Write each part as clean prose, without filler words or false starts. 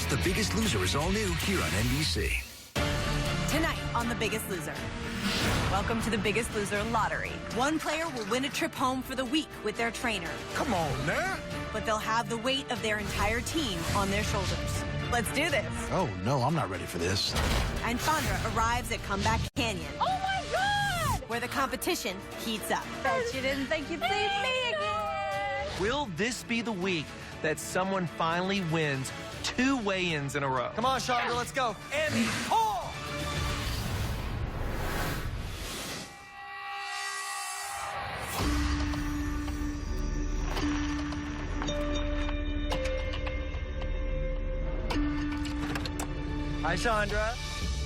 The Biggest Loser is all new here on NBC. Tonight on The Biggest Loser. Welcome to The Biggest Loser lottery. One player will win a trip home for the week with their trainer. Come on, now. But they'll have the weight of their entire team on their shoulders. Let's do this. Oh, no, I'm not ready for this. And Chandra arrives at Comeback Canyon. Oh, my God! Where the competition heats up. Bet you didn't think you'd see me again. Will this be the week that someone finally wins 2 weigh-ins in a row? Come on, Chandra, let's go. Emmy, pull! Hi, Chandra.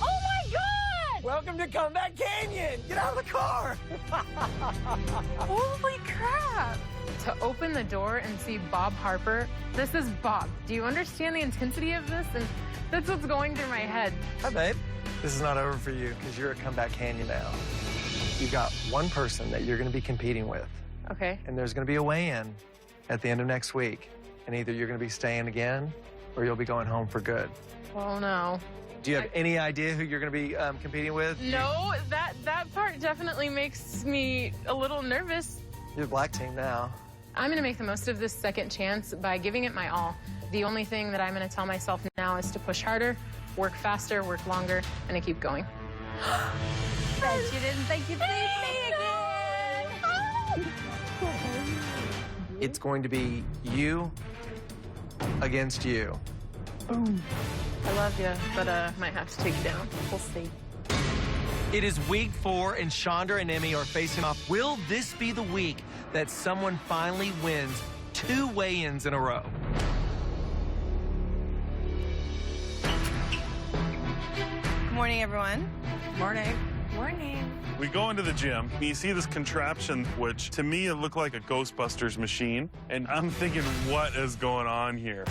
Oh, my God! Welcome to Comeback Canyon. Get out of the car. Holy crap! To open the door and see Bob Harper, this is Bob. Do you understand the intensity of this? And that's what's going through my head. Hi, babe. This is not over for you because you're at Comeback Canyon now. You've got one person that you're going to be competing with. Okay. And there's going to be a weigh-in at the end of next week. And either you're going to be staying again or you'll be going home for good. Oh, no. Do you have any idea who you're going to be competing with? No, that part definitely makes me a little nervous. You're the black team now. I'm going to make the most of this second chance by giving it my all. The only thing that I'm going to tell myself now is to push harder, work faster, work longer, and to keep going. Bet you didn't think you'd see me again. It's going to be you against you. I love you, but might have to take you down. We'll see. It is week 4, and Chandra and Emmy are facing off. Will this be the week that someone finally wins 2 weigh-ins in a row? Good morning, everyone. Morning. Morning. We go into the gym, and you see this contraption, which to me it looked like a Ghostbusters machine. And I'm thinking, what is going on here?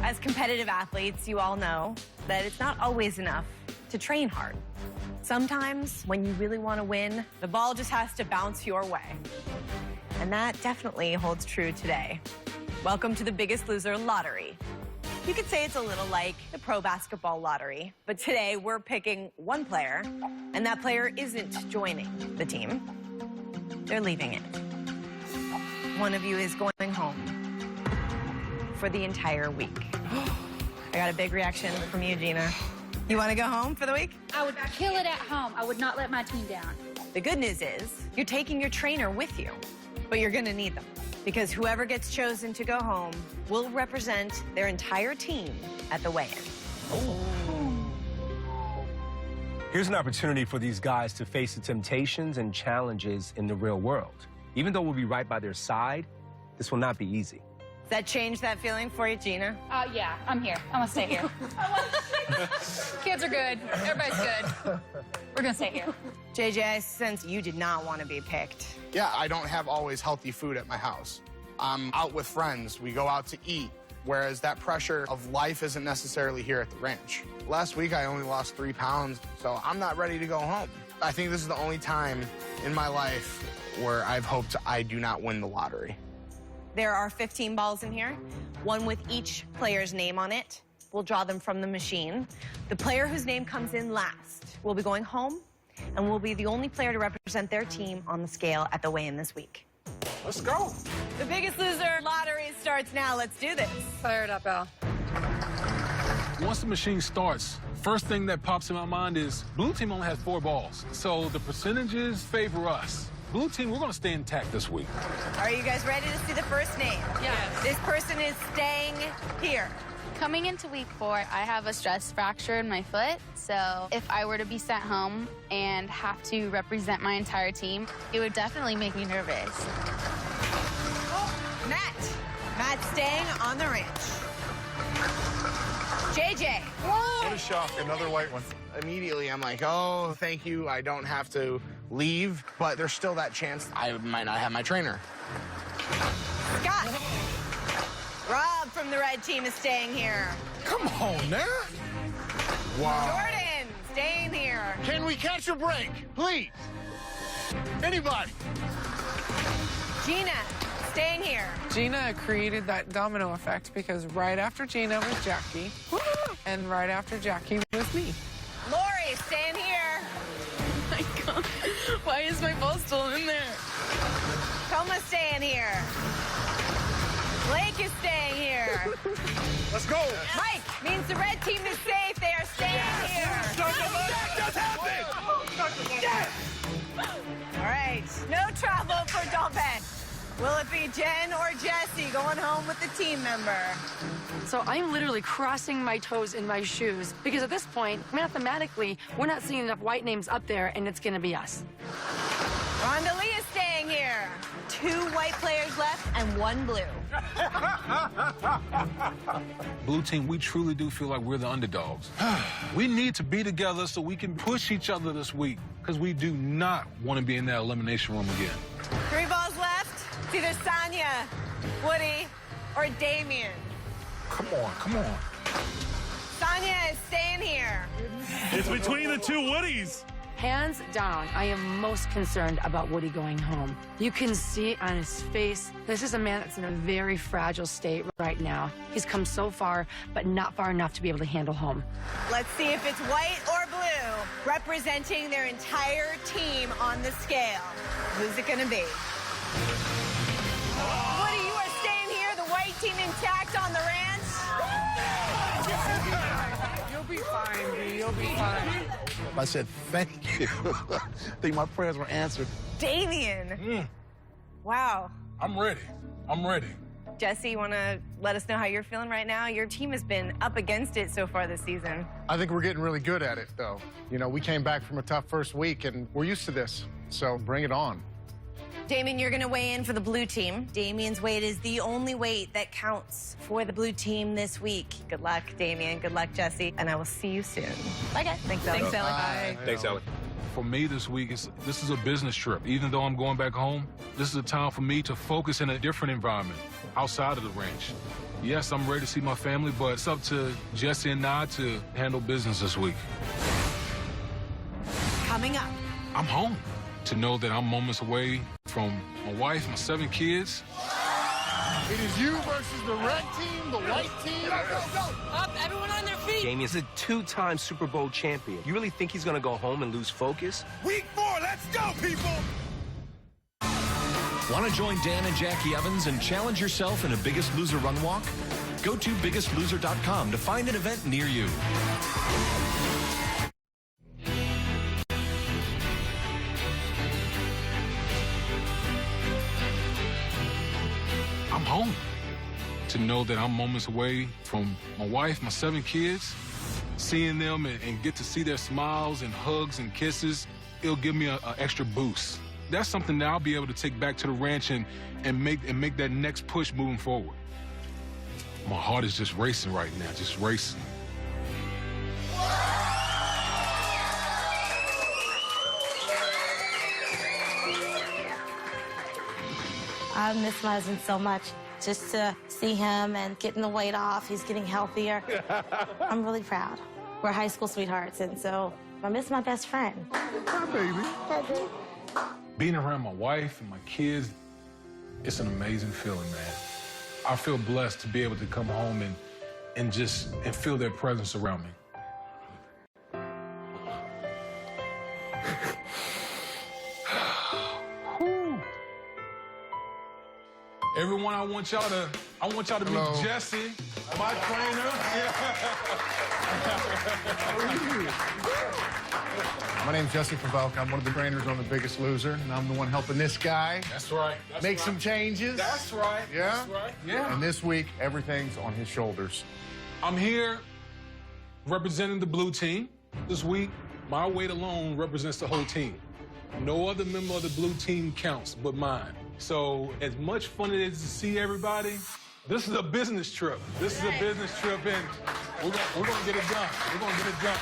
As competitive athletes, you all know that it's not always enough to train hard. Sometimes, when you really want to win, the ball just has to bounce your way. And that definitely holds true today. Welcome to the Biggest Loser lottery. You could say it's a little like the pro basketball lottery, but today we're picking one player, and that player isn't joining the team. They're leaving it. One of you is going home for the entire week. I got a big reaction from you, Gina. You want to go home for the week? I would kill it at home. I would not let my team down. The good news is you're taking your trainer with you, but you're going to need them because whoever gets chosen to go home will represent their entire team at the weigh-in. Here's an opportunity for these guys to face the temptations and challenges in the real world. Even though we'll be right by their side, this will not be easy. Does that change that feeling for you, Gina? Yeah, I'm here. I'm gonna stay here. Kids are good. Everybody's good. We're gonna stay here. JJ, I sense you did not want to be picked. Yeah, I don't have always healthy food at my house. I'm out with friends. We go out to eat, whereas that pressure of life isn't necessarily here at the ranch. Last week, I only lost 3 pounds, so I'm not ready to go home. I think this is the only time in my life where I've hoped I do not win the lottery. There are 15 balls in here, one with each player's name on it. We'll draw them from the machine. The player whose name comes in last will be going home and will be the only player to represent their team on the scale at the weigh-in this week. Let's go. The Biggest Loser lottery starts now. Let's do this. Fire it up, Al. Once the machine starts, first thing that pops in my mind is blue team only has 4 balls, so the percentages favor us. Blue team, we're going to stay intact this week. Are you guys ready to see the first name? Yes. This person is staying here. Coming into week 4, I have a stress fracture in my foot, so if I were to be sent home and have to represent my entire team, it would definitely make me nervous. Oh, Matt staying on the ranch. JJ. What a shock, another white one. Immediately, I'm like, oh, thank you. I don't have to leave, but there's still that chance I might not have my trainer. Scott. Rob from the red team is staying here. Come on, now. Wow. Jordan staying here. Can we catch a break, please? Anybody? Gina staying here. Gina created that domino effect because right after Gina was Jackie. And right after Jackie was me. Lori, staying here. Oh my God. Why is my ball still in there? Toma's staying here. Blake is staying here. Let's go. Mike means the red team is safe. They are staying here. All right, no travel for Dolbeck. Will it be Jen or Jesse going home with the team member? So I'm literally crossing my toes in my shoes because at this point, mathematically, we're not seeing enough white names up there, and it's going to be us. Rhonda Lee is staying here. 2 white players left and 1 blue. Blue team, we truly do feel like we're the underdogs. We need to be together so we can push each other this week because we do not want to be in that elimination room again. 3 balls left. It's either Sonia, Woody, or Damien. Come on, come on. Sonia is staying here. It's between the 2 Woodies. Hands down, I am most concerned about Woody going home. You can see on his face, this is a man that's in a very fragile state right now. He's come so far, but not far enough to be able to handle home. Let's see if it's white or blue, representing their entire team on the scale. Who's it gonna be? Woody, you are staying here, the white team intact on the ranch. You'll be fine, B. You'll be fine. I said, thank you. I think my prayers were answered. Damien. Wow. I'm ready. I'm ready. Jesse, you want to let us know how you're feeling right now? Your team has been up against it so far this season. I think we're getting really good at it, though. You know, we came back from a tough first week, and we're used to this. So bring it on. Damien, you're going to weigh in for the blue team. Damien's weight is the only weight that counts for the blue team this week. Good luck, Damien. Good luck, Jesse. And I will see you soon. Bye, guys. Thanks, Ellie. Thanks, Ellie. Bye. Thanks, Ellie. For me this week, this is a business trip. Even though I'm going back home, this is a time for me to focus in a different environment outside of the ranch. Yes, I'm ready to see my family, but it's up to Jesse and I to handle business this week. Coming up. I'm home. To know that I'm moments away from my wife, my 7 kids. It is you versus the red team, the white team. Go, go, go. Up, everyone on their feet. Damien's a 2-time Super Bowl champion. You really think he's going to go home and lose focus? Week 4, let's go, people! Want to join Dan and Jackie Evans and challenge yourself in a Biggest Loser run walk? Go to biggestloser.com to find an event near you. I'm home. To know that I'm moments away from my wife, my 7 kids, seeing them and get to see their smiles and hugs and kisses, it'll give me an extra boost. That's something that I'll be able to take back to the ranch and make that next push moving forward. My heart is just racing right now, just racing. I miss my husband so much. Just to see him and getting the weight off, he's getting healthier. I'm really proud. We're high school sweethearts, and so I miss my best friend. Hi, baby. Being around my wife and my kids, it's an amazing feeling, man. I feel blessed to be able to come home and feel their presence around me. Everyone, I want y'all to meet Jesse, my trainer. My name's Jesse Fabelka. I'm one of the trainers on The Biggest Loser, and I'm the one helping this guy. That's right. Make some changes. That's right. Yeah? That's right. Yeah. And this week, everything's on his shoulders. I'm here representing the blue team. This week, my weight alone represents the whole team. No other member of the blue team counts but mine. So as much fun it is to see everybody, this is a business trip. This is a business trip, and we're gonna get it done. We're gonna get it done.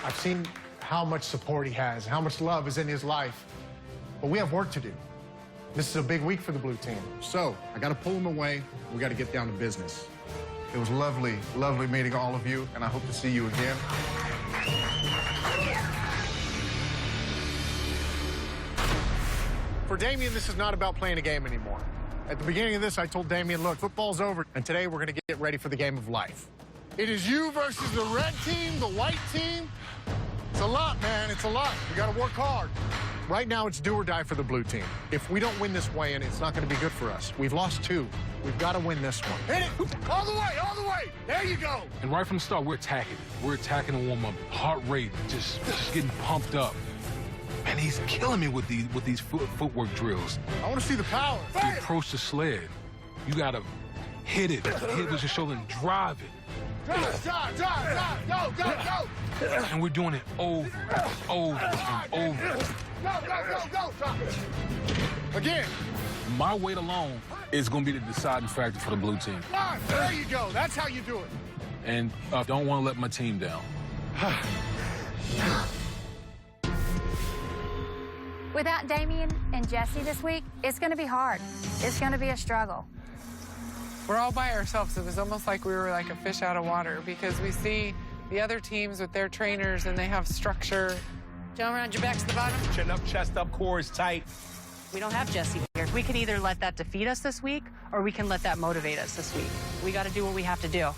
I've seen how much support he has, how much love is in his life. But we have work to do. This is a big week for the blue team. So I got to pull him away. We got to get down to business. It was lovely, lovely meeting all of you, and I hope to see you again. For Damien, this is not about playing a game anymore. At the beginning of this, I told Damien, look, football's over, and today we're going to get ready for the game of life. It is you versus the red team, the white team. It's a lot, man. It's a lot. You got to work hard. Right now, it's do or die for the blue team. If we don't win this weigh-in, it's not going to be good for us. We've lost 2. We've got to win this one. Hit it! All the way! All the way! There you go! And right from the start, we're attacking. We're attacking the warm-up. Heart rate just getting pumped up. And he's killing me with these footwork drills. I want to see the power. You approach the sled. You got to hit it. Hit with your shoulder and drive it. Drive, go! And we're doing it over and over. Go! Drop it. Again. My weight alone is going to be the deciding factor for the blue team. There you go. That's how you do it. And I don't want to let my team down. Without Damien and Jesse this week, it's going to be hard. It's going to be a struggle. We're all by ourselves. It was almost like we were like a fish out of water because we see the other teams with their trainers and they have structure. Down around your back to the bottom. Chin up, chest up, core is tight. We don't have Jesse here. We can either let that defeat us this week or we can let that motivate us this week. We got to do what we have to do.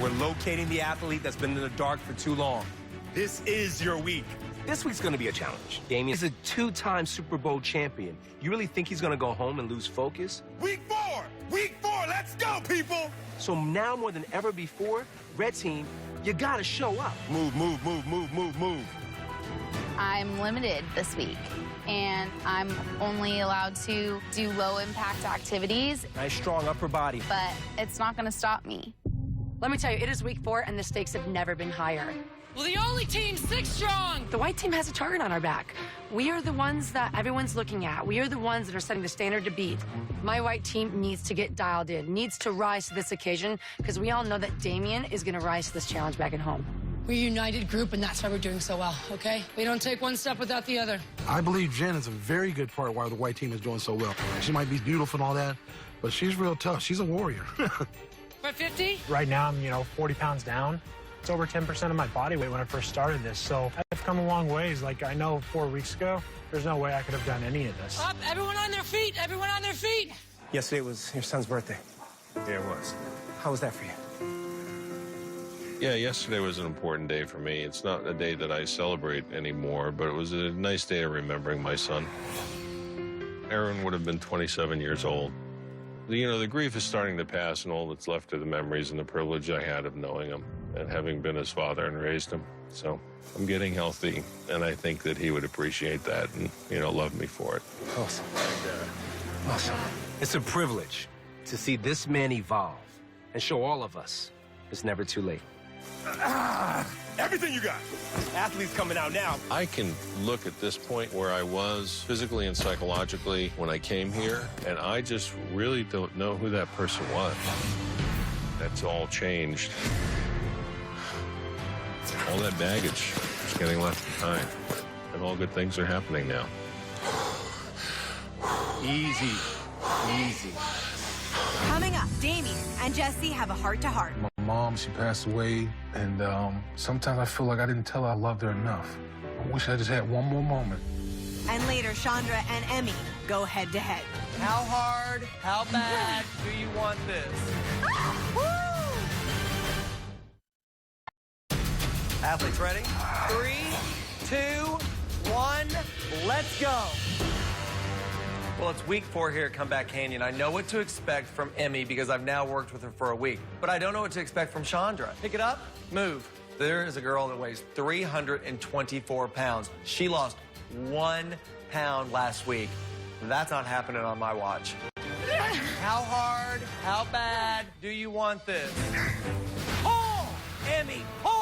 We're locating the athlete that's been in the dark for too long. This is your week. This week's going to be a challenge. Damien is a 2-time Super Bowl champion. You really think he's going to go home and lose focus? Week 4! Week 4! Let's go, people! So now more than ever before, red team, you got to show up. Move. I'm limited this week, and I'm only allowed to do low-impact activities. Nice, strong upper body. But it's not going to stop me. Let me tell you, it is week 4, and the stakes have never been higher. Well, the only team 6 strong. The white team has a target on our back. We are the ones that everyone's looking at. We are the ones that are setting the standard to beat. My white team needs to get dialed in, needs to rise to this occasion, because we all know that Damien is going to rise to this challenge back at home. We're a united group, and that's why we're doing so well, okay? We don't take one step without the other. I believe Jen is a very good part of why the white team is doing so well. She might be beautiful and all that, but she's real tough. She's a warrior. We're 50? Right now, I'm, 40 pounds down. It's over 10% of my body weight when I first started this, so I've come a long ways. Like, I know 4 weeks ago, there's no way I could have done any of this. Up, everyone on their feet, everyone on their feet. Yesterday was your son's birthday. Yeah, it was. How was that for you? Yeah, yesterday was an important day for me. It's not a day that I celebrate anymore, but it was a nice day of remembering my son. Aaron would have been 27 years old. The grief is starting to pass, and all that's left are the memories and the privilege I had of knowing him and having been his father and raised him. So I'm getting healthy, and I think that he would appreciate that and, love me for it. Awesome. Awesome. It's a privilege to see this man evolve and show all of us it's never too late. Everything you got. Athletes coming out now. I can look at this point where I was physically and psychologically when I came here, and I just really don't know who that person was. That's all changed. All that baggage is getting left behind, and all good things are happening now. Easy. Coming up, Damien and Jesse have a heart-to-heart. My mom, she passed away, and sometimes I feel like I didn't tell her I loved her enough. I wish I just had one more moment. And later, Chandra and Emmy go head-to-head. How hard, how bad do you want this? Athletes ready? 3, 2, 1, let's go. Well, it's week 4 here at Comeback Canyon. I know what to expect from Emmy because I've now worked with her for a week, but I don't know what to expect from Chandra. Pick it up, move. There is a girl that weighs 324 pounds. She lost 1 pound last week. That's not happening on my watch. How hard, how bad do you want this? Pull, Emmy, pull!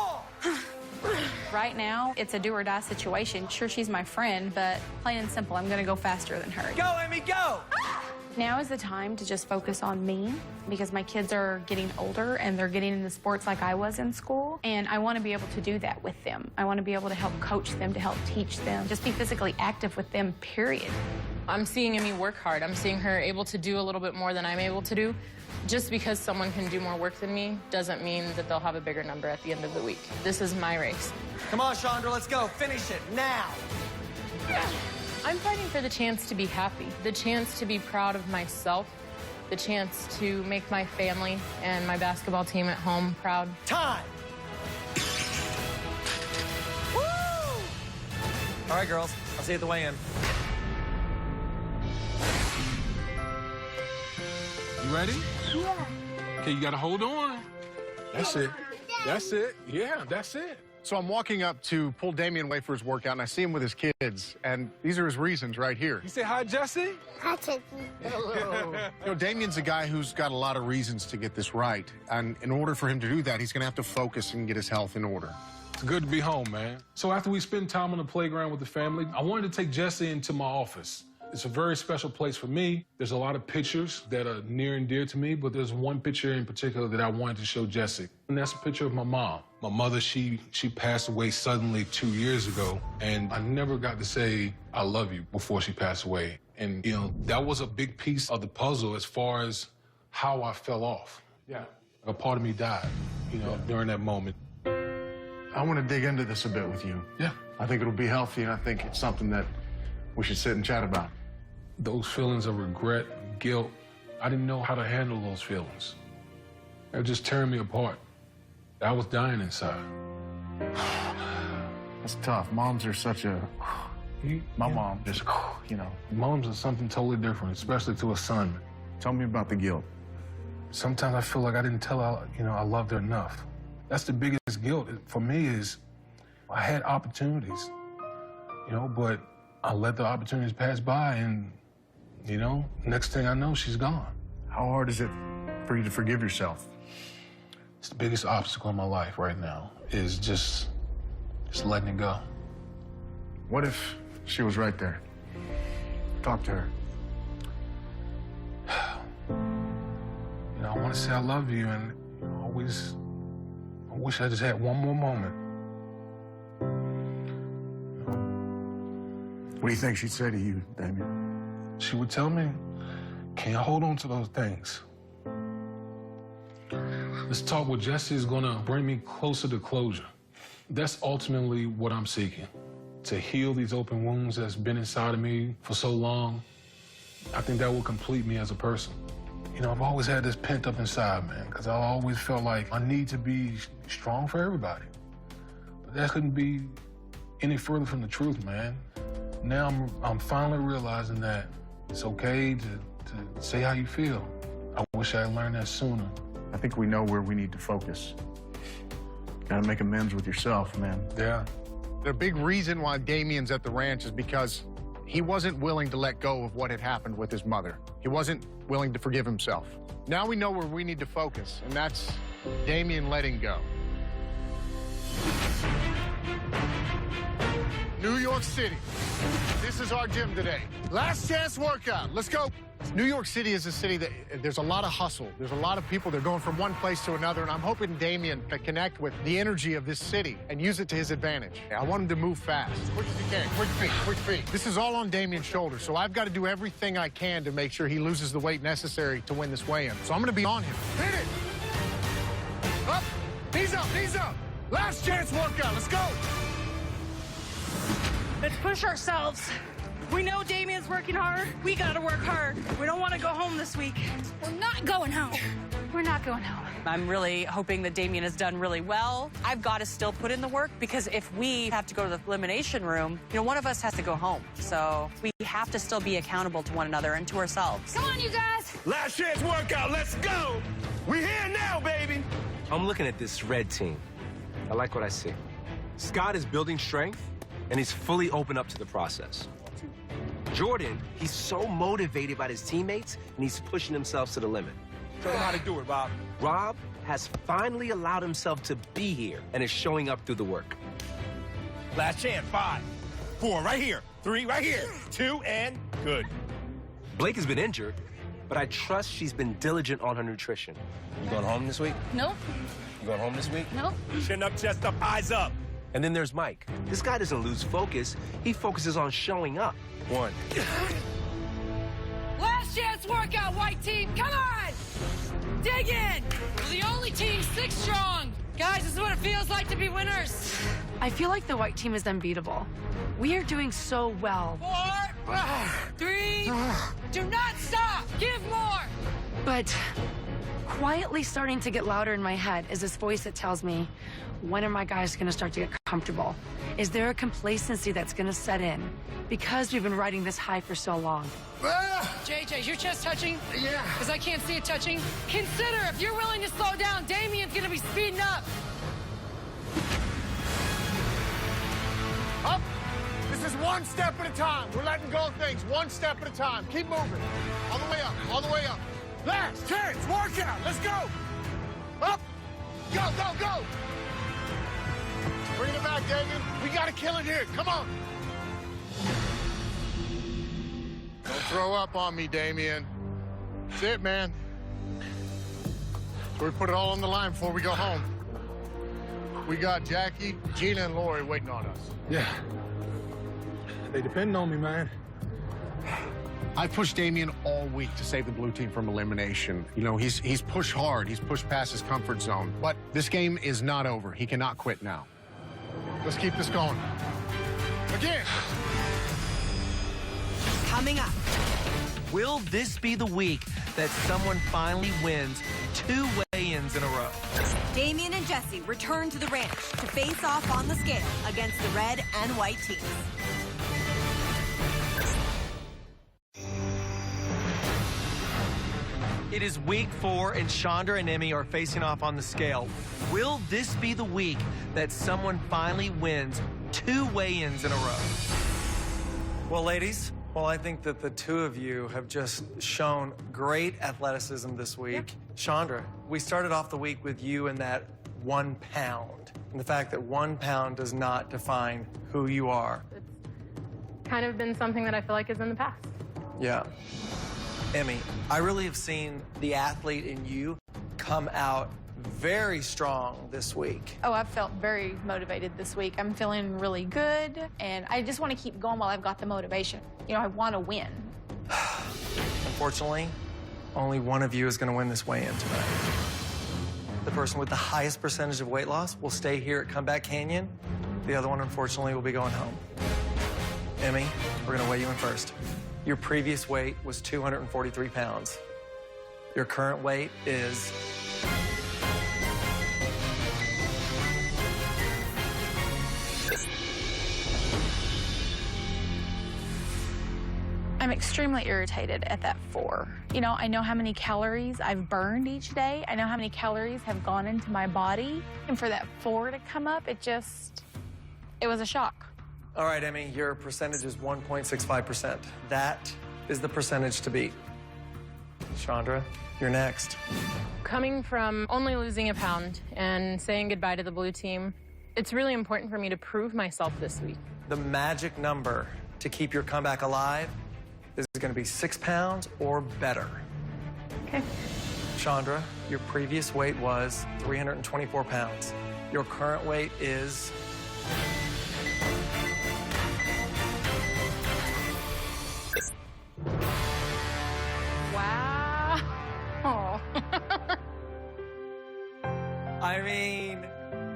Right now, it's a do-or-die situation. Sure, she's my friend, but plain and simple, I'm gonna go faster than her. Go, Emmy, go! Now is the time to just focus on me because my kids are getting older and they're getting into sports like I was in school. And I want to be able to do that with them. I want to be able to help coach them, to help teach them, just be physically active with them, period. I'm seeing Emmy work hard. I'm seeing her able to do a little bit more than I'm able to do. Just because someone can do more work than me doesn't mean that they'll have a bigger number at the end of the week. This is my race. Come on, Chandra, let's go. Finish it now. I'm fighting for the chance to be happy, the chance to be proud of myself, the chance to make my family and my basketball team at home proud. Time! Woo! All right, girls. I'll see you at the weigh-in. You ready? Yeah. Okay, you gotta hold on. That's it. That's it. Yeah, that's it. So I'm walking up to pull Damian away for his workout, and I see him with his kids, and these are his reasons right here. You say hi, Jesse? Hi, Jesse. Hello. You know, Damian's a guy who's got a lot of reasons to get this right, and in order for him to do that, he's going to have to focus and get his health in order. It's good to be home, man. So after we spend time on the playground with the family, I wanted to take Jesse into my office. It's a very special place for me. There's a lot of pictures that are near and dear to me, but there's one picture in particular that I wanted to show Jesse. And that's a picture of my mom. My mother, she passed away suddenly 2 years ago, and I never got to say I love you before she passed away. And, you know, that was a big piece of the puzzle as far as how I fell off. Yeah. A part of me died, you know, during that moment. I want to dig into this a bit with you. Yeah. I think it'll be healthy, and I think it's something that we should sit and chat about. Those feelings of regret, guilt, I didn't know how to handle those feelings. They were just tearing me apart. I was dying inside. That's tough. Moms are such a... My mom just, you know. Moms are something totally different, especially to a son. Tell me about the guilt. Sometimes I feel like I didn't tell her, you know, I loved her enough. That's the biggest guilt for me is I had opportunities, you know, but I let the opportunities pass by and, you know, next thing I know, she's gone. How hard is it for you to forgive yourself? It's the biggest obstacle in my life right now is just letting it go. What if she was right there? Talk to her. You know, I want to say I love you and you know, I wish I just had one more moment. What do you think she'd say to you, Damien? She would tell me, can you hold on to those things? This talk with Jesse is gonna bring me closer to closure. That's ultimately what I'm seeking, to heal these open wounds that's been inside of me for so long. I think that will complete me as a person. You know, I've always had this pent up inside, man, because I always felt like I need to be strong for everybody. But that couldn't be any further from the truth, man. Now I'm finally realizing that it's okay to say how you feel. I wish I had learned that sooner. I think we know where we need to focus. Gotta make amends with yourself, man. Yeah. The big reason why Damian's at the ranch is because he wasn't willing to let go of what had happened with his mother. He wasn't willing to forgive himself. Now we know where we need to focus, and that's Damian letting go. New York City. This is our gym today. Last chance workout. Let's go. New York City is a city that there's a lot of hustle. There's a lot of people. They're going from one place to another, and I'm hoping Damian can connect with the energy of this city and use it to his advantage. I want him to move fast. Quick as you can. Quick feet, quick feet. This is all on Damian's shoulders, so I've got to do everything I can to make sure he loses the weight necessary to win this weigh-in. So I'm going to be on him. Hit it! Up! Knees up, knees up! Last chance workout. Let's go! Let's push ourselves. We know Damian's working hard. We gotta work hard. We don't want to go home this week. We're not going home. We're not going home. I'm really hoping that Damien has done really well. I've got to still put in the work because if we have to go to the elimination room, you know, one of us has to go home. So we have to still be accountable to one another and to ourselves. Come on, you guys. Last chance workout, let's go! We here now, baby! I'm looking at this red team. I like what I see. Scott is building strength, and he's fully open up to the process. Jordan, he's so motivated by his teammates, and he's pushing himself to the limit. Show him how to do it, Rob. Rob has finally allowed himself to be here and is showing up through the work. Last chance, 5, 4, right here, 3, right here, 2, and good. Blake has been injured, but I trust she's been diligent on her nutrition. You going home this week? Nope. You going home this week? Nope. Chin up, chest up, eyes up. And then there's Mike. This guy doesn't lose focus. He focuses on showing up. 1. Last chance workout, white team. Come on. Dig in. We're the only team 6 strong. Guys, this is what it feels like to be winners. I feel like the white team is unbeatable. We are doing so well. 4, 3, do not stop. Give more. But quietly starting to get louder in my head is this voice that tells me, when are my guys going to start to get comfortable? Is there a complacency that's going to set in because we've been riding this high for so long? JJ, is your chest touching? Yeah. Because I can't see it touching. Consider if you're willing to slow down, Damien's gonna be speeding up. Up. This is one step at a time. We're letting go of things one step at a time. Keep moving. All the way up, all the way up. Last chance, workout. Let's go. Up. Go, go, go. Bring it back, Damien. We got to kill it here. Come on. Don't throw up on me, Damien. That's it, man. So we put it all on the line before we go home. We got Jackie, Gina, and Lori waiting on us. Yeah. They depend on me, man. I pushed Damien all week to save the blue team from elimination. You know, he's pushed hard. He's pushed past his comfort zone. But this game is not over. He cannot quit now. Let's keep this going. Again. Coming up, will this be the week that someone finally wins 2 weigh-ins in a row? Damien and Jesse return to the ranch to face off on the scale against the red and white teams. It is week 4, and Chandra and Emmy are facing off on the scale. Will this be the week that someone finally wins 2 weigh-ins in a row? Well, ladies, I think that the 2 of you have just shown great athleticism this week. Yep. Chandra, we started off the week with you and that 1 pound, and the fact that 1 pound does not define who you are. It's kind of been something that I feel like is in the past. Yeah. Emmy, I really have seen the athlete in you come out very strong this week. Oh, I've felt very motivated this week. I'm feeling really good, and I just want to keep going while I've got the motivation. You know, I want to win. Unfortunately, only one of you is going to win this weigh-in tonight. The person with the highest percentage of weight loss will stay here at Comeback Canyon. The other one, unfortunately, will be going home. Emmy, we're going to weigh you in first. Your previous weight was 243 pounds. Your current weight is... I'm extremely irritated at that 4. You know, I know how many calories I've burned each day. I know how many calories have gone into my body. And for that 4 to come up, it was a shock. All right, Emmy, your percentage is 1.65%. That is the percentage to beat. Chandra, you're next. Coming from only losing a pound and saying goodbye to the blue team, it's really important for me to prove myself this week. The magic number to keep your comeback alive is going to be 6 pounds or better. Okay. Chandra, your previous weight was 324 pounds. Your current weight is... Wow. Oh. I mean...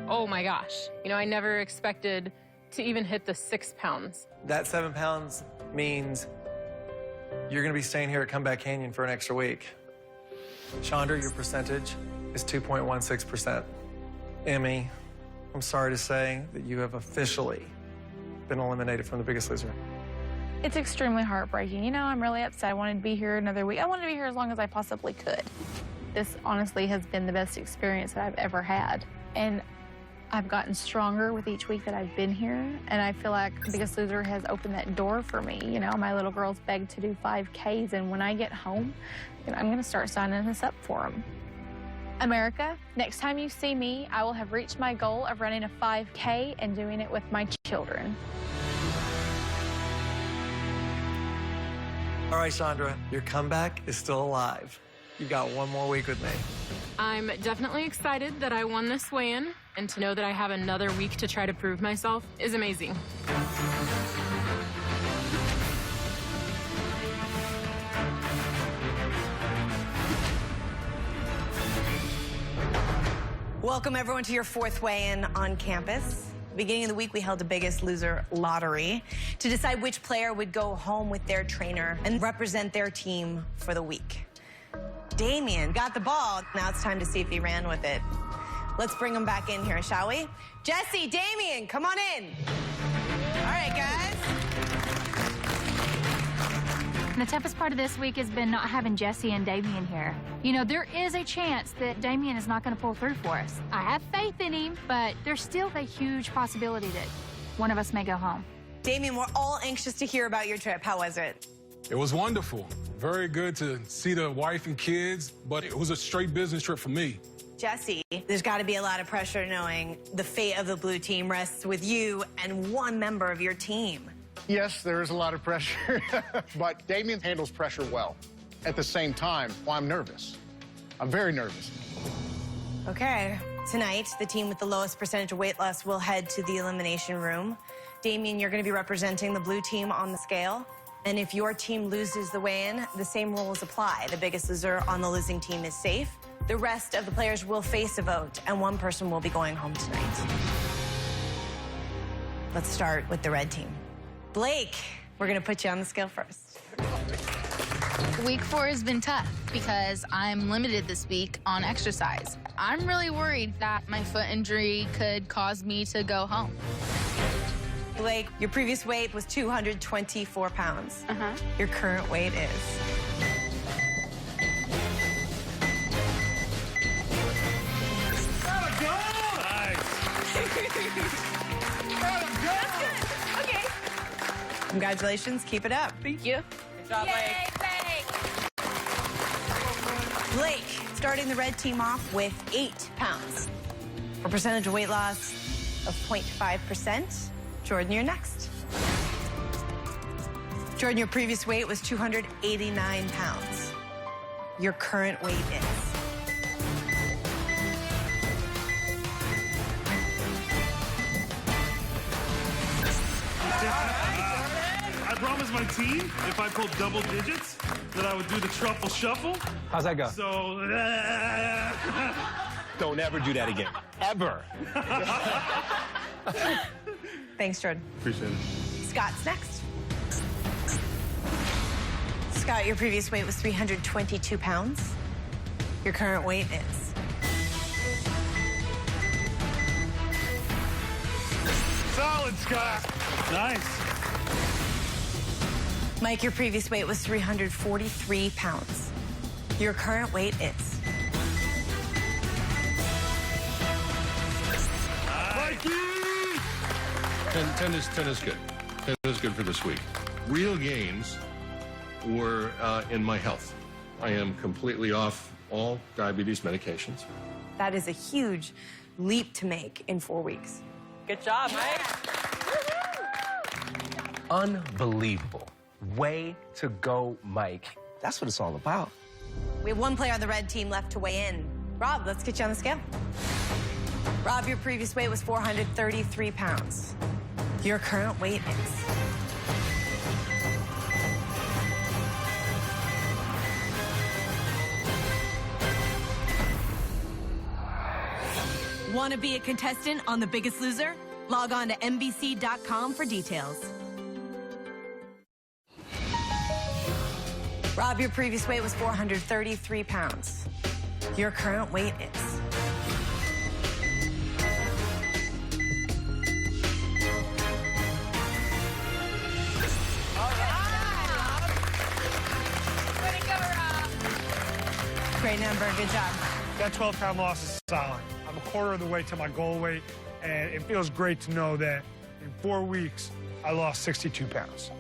Oh my gosh. You know, I never expected to even hit the 6 pounds. That 7 pounds means you're going to be staying here at Comeback Canyon for an extra week. Chandra, your percentage is 2.16%. Emmy, I'm sorry to say that you have officially been eliminated from The Biggest Loser. It's extremely heartbreaking. You know, I'm really upset. I wanted to be here another week. I wanted to be here as long as I possibly could. This honestly has been the best experience that I've ever had. And I've gotten stronger with each week that I've been here. And I feel like Biggest Loser has opened that door for me. You know, my little girls begged to do 5Ks. And when I get home, you know, I'm going to start signing this up for them. America, next time you see me, I will have reached my goal of running a 5K and doing it with my children. All right, Chandra, your comeback is still alive. You got 1 more week with me. I'm definitely excited that I won this weigh-in, and to know that I have another week to try to prove myself is amazing. Welcome, everyone, to your 4th weigh-in on campus. Beginning of the week, we held a Biggest Loser lottery to decide which player would go home with their trainer and represent their team for the week. Damien got the ball. Now it's time to see if he ran with it. Let's bring him back in here, shall we? Jesse, Damien, come on in. All right, guys. The toughest part of this week has been not having Jesse and Damien here. You know, there is a chance that Damien is not going to pull through for us. I have faith in him, but there's still a huge possibility that one of us may go home. Damien, we're all anxious to hear about your trip. How was it? It was wonderful. Very good to see the wife and kids, but it was a straight business trip for me. Jesse, there's got to be a lot of pressure knowing the fate of the blue team rests with you and one member of your team. Yes, there is a lot of pressure, but Damien handles pressure well. At the same time, well, I'm nervous. I'm very nervous. Okay, tonight, the team with the lowest percentage of weight loss will head to the elimination room. Damien, you're going to be representing the blue team on the scale. And if your team loses the weigh-in, the same rules apply. The biggest loser on the losing team is safe. The rest of the players will face a vote, and one person will be going home tonight. Let's start with the red team. Blake, we're going to put you on the scale first. Week 4 has been tough because I'm limited this week on exercise. I'm really worried that my foot injury could cause me to go home. Blake, your previous weight was 224 pounds. Your current weight is... Okay. Congratulations. Keep it up. Thank you. Good job, Blake. Blake, starting the red team off with 8 pounds. For percentage of weight loss of 0.5%. Jordan, you're next. Jordan, your previous weight was 289 pounds. Your current weight is... I promised my team if I pulled double digits that I would do the truffle shuffle. How's that go? So... Don't ever do that again. Ever. Thanks, Jordan. Appreciate it. Scott's next. Scott, your previous weight was 322 pounds. Your current weight is... Solid, Scott. Nice. Mike, your previous weight was 343 pounds. Your current weight is... Mikey! 10 is good. 10 is good for this week. Real gains were in my health. I am completely off all diabetes medications. That is a huge leap to make in 4 weeks. Good job, Mike. Unbelievable. Way to go, Mike. That's what it's all about. We have one player on the red team left to weigh in. Rob, let's get you on the scale. Rob, your previous weight was 433 pounds. Your current weight is... Want to be a contestant on The Biggest Loser? Log on to NBC.com for details. Rob, your previous weight was 433 pounds. Your current weight is... Great number, good job. That 12-pound loss is solid. I'm a quarter of the way to my goal weight, and it feels great to know that in 4 weeks, I lost 62 pounds.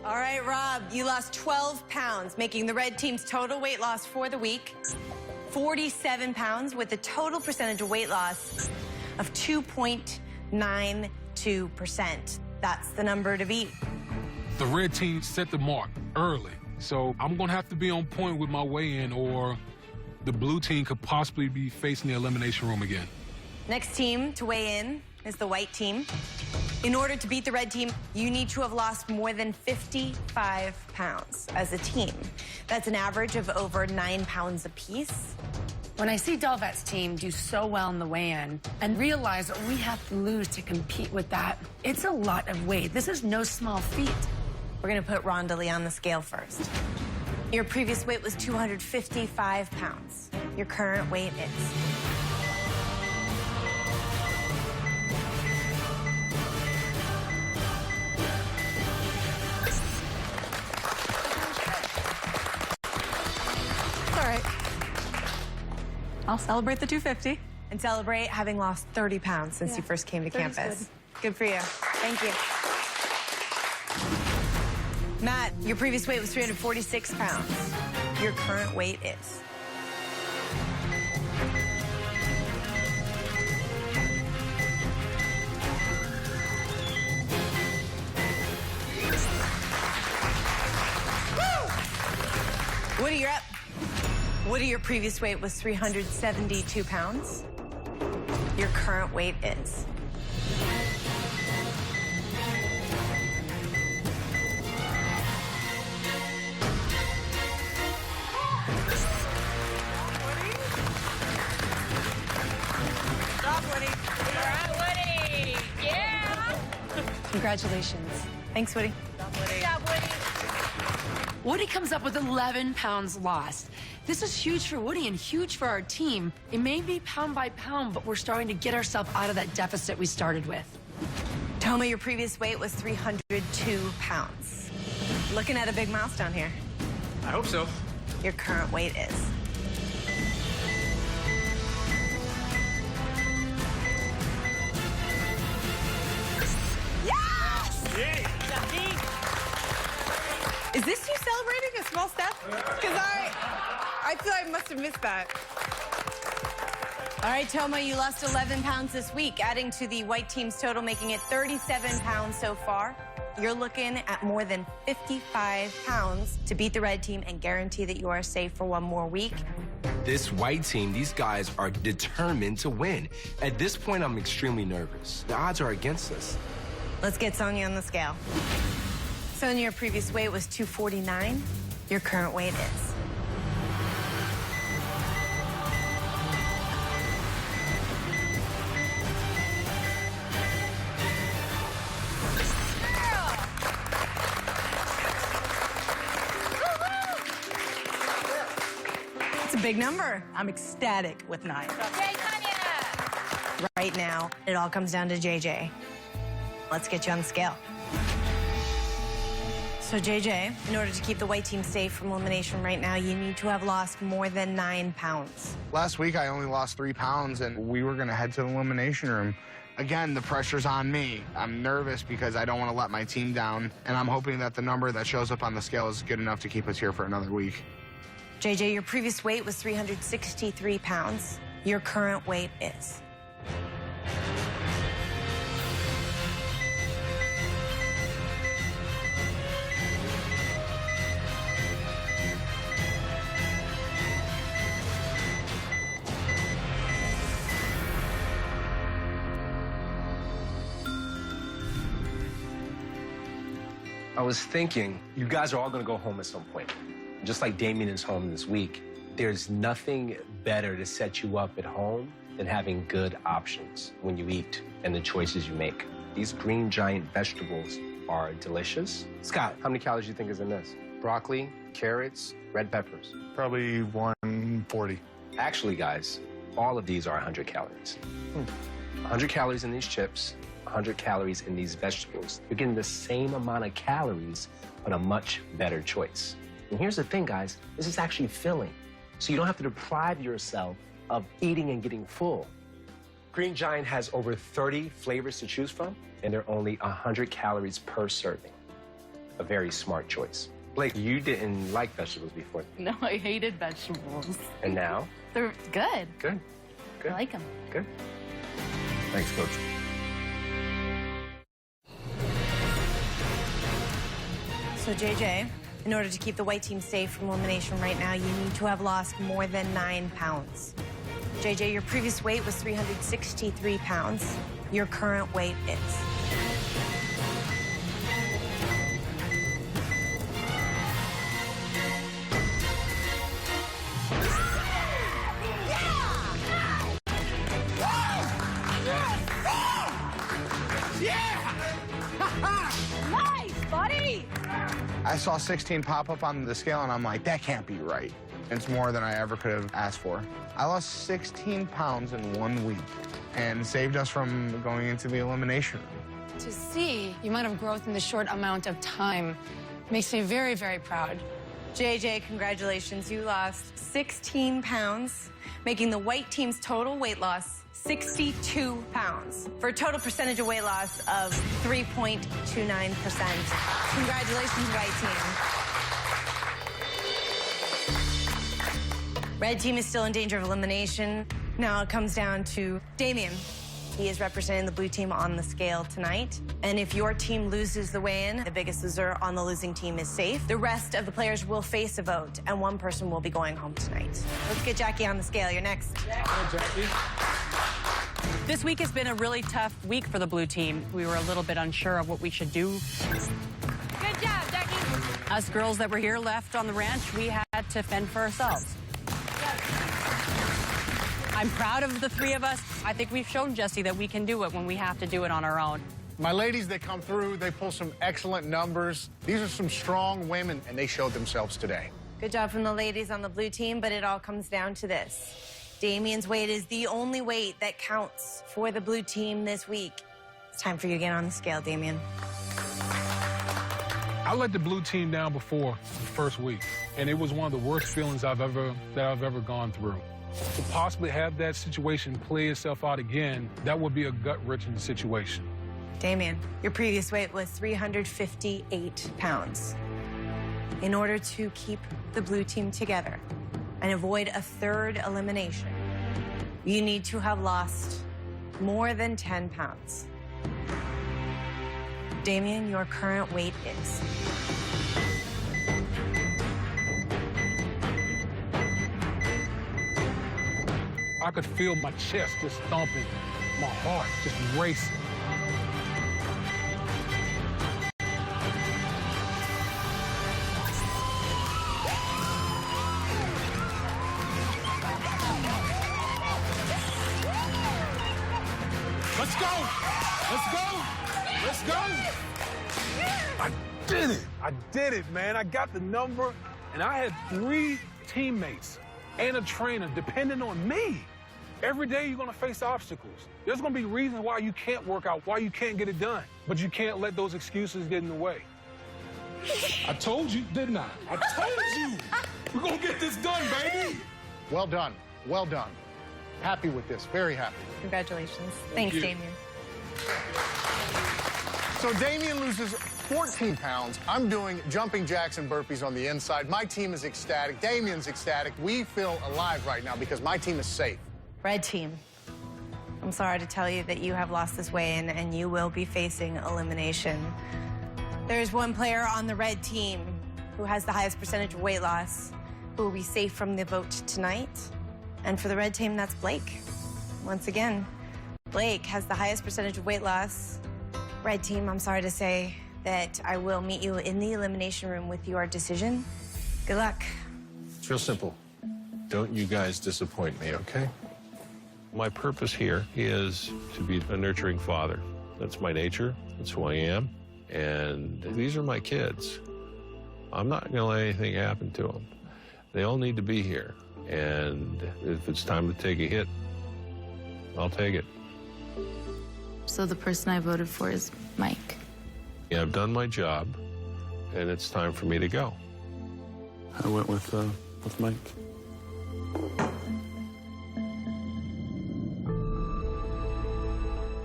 All right, Rob, you lost 12 pounds, making the red team's total weight loss for the week 47 pounds, with a total percentage of weight loss of 2.92%. That's the number to beat. The red team set the mark early, so I'm going to have to be on point with my weigh-in, or the blue team could possibly be facing the elimination room again. Next team to weigh in is the white team. In order to beat the red team, you need to have lost more than 55 pounds as a team. That's an average of over 9 pounds apiece. When I see Delvet's team do so well in the weigh-in and realize that we have to lose to compete with that, it's a lot of weight. This is no small feat. We're going to put Ronda Lee on the scale first. Your previous weight was 255 pounds. Your current weight is... All right. I'll celebrate the 250. And celebrate having lost 30 pounds since you first came to 30's campus. Good for you. Thank you. Matt, your previous weight was 346 pounds. Your current weight is... Woody, you're up. Woody, your previous weight was 372 pounds. Your current weight is... Stop, Woody. All right, Woody. Yeah. Congratulations. Thanks, Woody. Good job, Woody. Woody comes up with 11 pounds lost. This is huge for Woody and huge for our team. It may be pound by pound, but we're starting to get ourselves out of that deficit we started with. Toma, your previous weight was 302 pounds. Looking at a big milestone here. I hope so. Your current weight is... Is this you celebrating a small step? Because I feel I must have missed that. All right, Toma, you lost 11 pounds this week, adding to the white team's total, making it 37 pounds so far. You're looking at more than 55 pounds to beat the red team and guarantee that you are safe for one more week. This white team, these guys are determined to win. At this point, I'm extremely nervous. The odds are against us. Let's get Sonia on the scale. Sonia, your previous weight was 249. Your current weight is... It's a big number. I'm ecstatic with 9. Right now, it all comes down to JJ. Let's get you on the scale. So, JJ, in order to keep the white team safe from elimination right now, you need to have lost more than 9 pounds. Last week, I only lost 3 pounds, and we were going to head to the elimination room. Again, the pressure's on me. I'm nervous because I don't want to let my team down, and I'm hoping that the number that shows up on the scale is good enough to keep us here for another week. JJ, your previous weight was 363 pounds. Your current weight is... I was thinking, you guys are all gonna go home at some point. Just like Damien is home this week, there's nothing better to set you up at home than having good options when you eat and the choices you make. These green giant vegetables are delicious. Scott, how many calories do you think is in this? Broccoli, carrots, red peppers. Probably 140. Actually, guys, all of these are 100 calories. 100 calories in these chips, 100 calories in these vegetables. You're getting the same amount of calories, but a much better choice. And here's the thing, guys, this is actually filling. So you don't have to deprive yourself of eating and getting full. Green Giant has over 30 flavors to choose from, and they're only 100 calories per serving. A very smart choice. Blake, you didn't like vegetables before. No, I hated vegetables. And now? They're good. Good. Good. I like them. Good. Thanks, Coach. So, JJ, in order to keep the white team safe from elimination right now, you need to have lost more than 9 pounds. JJ, your previous weight was 363 pounds. Your current weight is... Yeah! Nice, buddy! 3! I saw 16 pop up on the scale, and I'm like, that can't be right. It's more than I ever could have asked for. I lost 16 pounds in 1 week and saved us from going into the elimination room. To see the amount of growth in the short amount of time makes me very, very proud. JJ, congratulations. You lost 16 pounds, making the white team's total weight loss 62 pounds, for a total percentage of weight loss of 3.29%. Congratulations, white team. Red team is still in danger of elimination. Now it comes down to Damien. He is representing the blue team on the scale tonight. And if your team loses the weigh-in, the biggest loser on the losing team is safe. The rest of the players will face a vote, and one person will be going home tonight. Let's get Jackie on the scale. You're next. Hi, Jackie. This week has been a really tough week for the blue team. We were a little bit unsure of what we should do. Good job, Jackie. Us girls that were here left on the ranch, we had to fend for ourselves. I'm proud of the three of us. I think we've shown Jesse that we can do it when we have to do it on our own. My ladies, they come through, they pull some excellent numbers. These are some strong women, and they showed themselves today. Good job from the ladies on the blue team, but it all comes down to this. Damien's weight is the only weight that counts for the blue team this week. It's time for you to get on the scale, Damien. I let the blue team down before the first week, and it was one of the worst feelings I've ever gone through. To possibly have that situation play itself out again, that would be a gut-wrenching situation. Damien, your previous weight was 358 pounds. In order to keep the blue team together and avoid a third elimination, you need to have lost more than 10 pounds. Damien, your current weight is... I could feel my chest just thumping, my heart just racing. Let's go! Let's go! Let's go! I did it! I did it, man. I got the number, and I had 3 teammates and a trainer depending on me. Every day you're gonna face obstacles. There's gonna be reasons why you can't work out, why you can't get it done. But you can't let those excuses get in the way. I told you, didn't I? I told you! We're gonna get this done, baby! Well done. Well done. Happy with this. Very happy. Congratulations. Thanks, you. Damien. So Damien loses 14 pounds. I'm doing jumping jacks and burpees on the inside. My team is ecstatic. Damien's ecstatic. We feel alive right now because my team is safe. Red team, I'm sorry to tell you that you have lost this weigh-in and you will be facing elimination. There's one player on the red team who has the highest percentage of weight loss who will be safe from the vote tonight. And for the red team, that's Blake. Once again, Blake has the highest percentage of weight loss. Red team, I'm sorry to say that I will meet you in the elimination room with your decision. Good luck. It's real simple. Don't you guys disappoint me, okay? My purpose here is to be a nurturing father. That's my nature. That's who I am. And these are my kids. I'm not going to let anything happen to them. They all need to be here. And if it's time to take a hit, I'll take it. So the person I voted for is Mike. Yeah, I've done my job, and it's time for me to go. I went with Mike.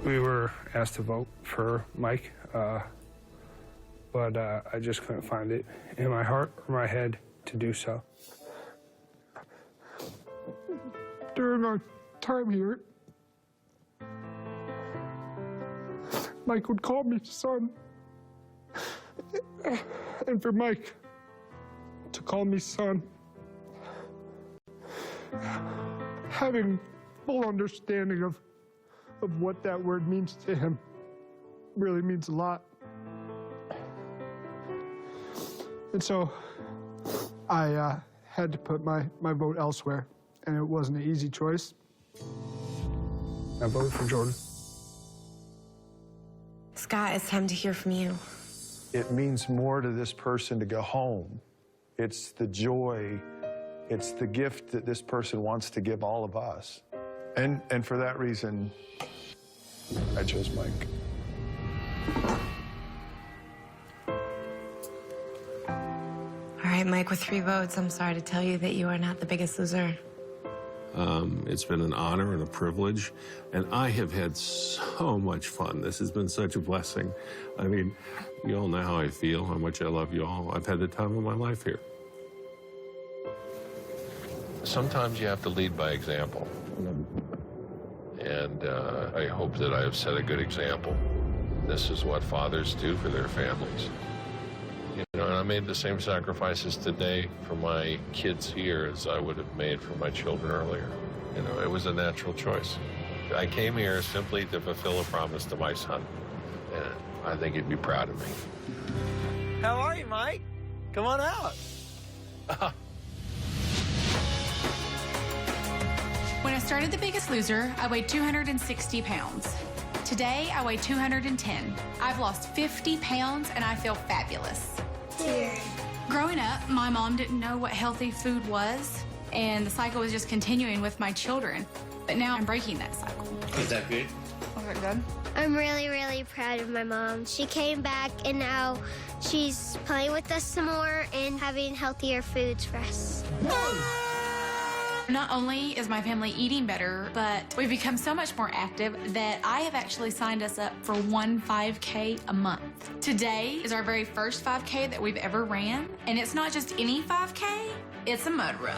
We were asked to vote for Mike, but I just couldn't find it in my heart or my head to do so. During our time here, Mike would call me son. And for Mike to call me son, having full understanding of what that word means to him really means a lot. And so I had to put my vote elsewhere, and it wasn't an easy choice. I voted for Jordan. Scott, it's time to hear from you. It means more to this person to go home. It's the joy, it's the gift that this person wants to give all of us. And for that reason, I chose Mike. All right, Mike, with 3 votes, I'm sorry to tell you that you are not the biggest loser. It's been an honor and a privilege, and I have had so much fun. This has been such a blessing. I mean, you all know how I feel, how much I love you all. I've had the time of my life here. Sometimes you have to lead by example. And I hope that I have set a good example. This is what fathers do for their families. You know, and I made the same sacrifices today for my kids here as I would have made for my children earlier. You know, it was a natural choice. I came here simply to fulfill a promise to my son, and I think he'd be proud of me. How are you, Mike? Come on out. When I started The Biggest Loser, I weighed 260 pounds. Today, I weigh 210. I've lost 50 pounds, and I feel fabulous. Growing up, my mom didn't know what healthy food was, and the cycle was just continuing with my children. But now I'm breaking that cycle. Is that good? Was that good? I'm really, really proud of my mom. She came back, and now she's playing with us some more and having healthier foods for us. Not only is my family eating better, but we've become so much more active that I have actually signed us up for 1 5K a month. Today is our very first 5K that we've ever ran, and it's not just any 5K, it's a mud run.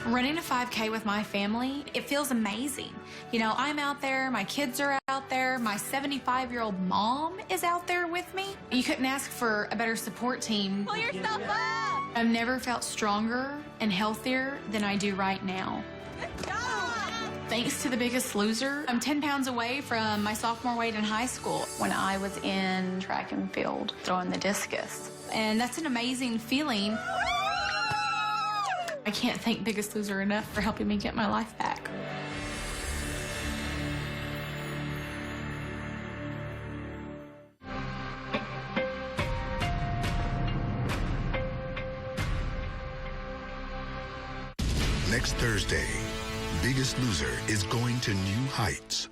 Running a 5K with my family, it feels amazing. You know, I'm out there, my kids are out there, my 75-year-old mom is out there with me. You couldn't ask for a better support team. Pull yourself up! I've never felt stronger and healthier than I do right now. Good job! Thanks to The Biggest Loser, I'm 10 pounds away from my sophomore weight in high school when I was in track and field throwing the discus. And that's an amazing feeling. I can't thank Biggest Loser enough for helping me get my life back. Next Thursday, Biggest Loser is going to new heights.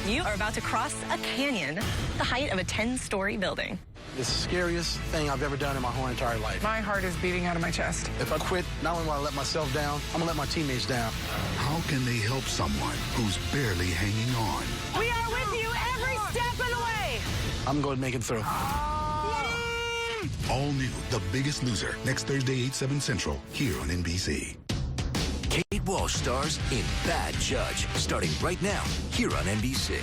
You are about to cross a canyon, the height of a 10-story building. It's the scariest thing I've ever done in my whole entire life. My heart is beating out of my chest. If I quit, not only will I let myself down, I'm gonna let my teammates down. How can they help someone who's barely hanging on? We are with you every step of the way. I'm going to make it through. All new The Biggest Loser, next Thursday, 8/7 Central, here on NBC. Kate Walsh stars in Bad Judge, starting right now, here on NBC.